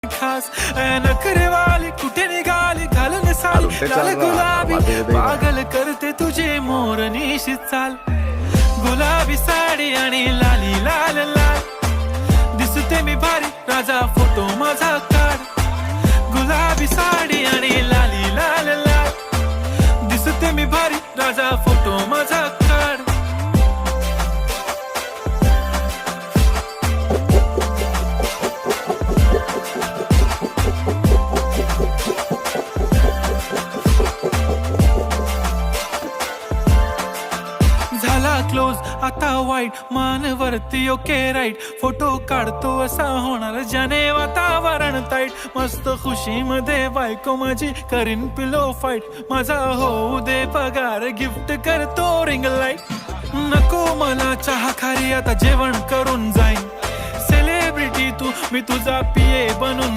खास नखरेवाली कुठे निघाली घालून साली लाल गुलाबी पागल करते तुझे मोर निशित चाल गुलाबी साडी आणि लाली लाल लाल दिसते मी भारी राजा फोटो माझा काढ गुलाबी साडी आणि लाली लाल लाल दिसते मी भारी राजा फोटो माझा काढ झाला क्लोज आता वाईट मानवरती ओके राईट फोटो काढतो असा होणार ज्याने वातावरण ताईट मस्त खुशी मध्ये बायको माझी करीन पिलो फाईट माझा होऊ दे पगार गिफ्ट करतो रिंग लाईट नको मला चहा खारी आता जेवण करून जाईन सेलिब्रिटी तू मी तुझा पिये बनून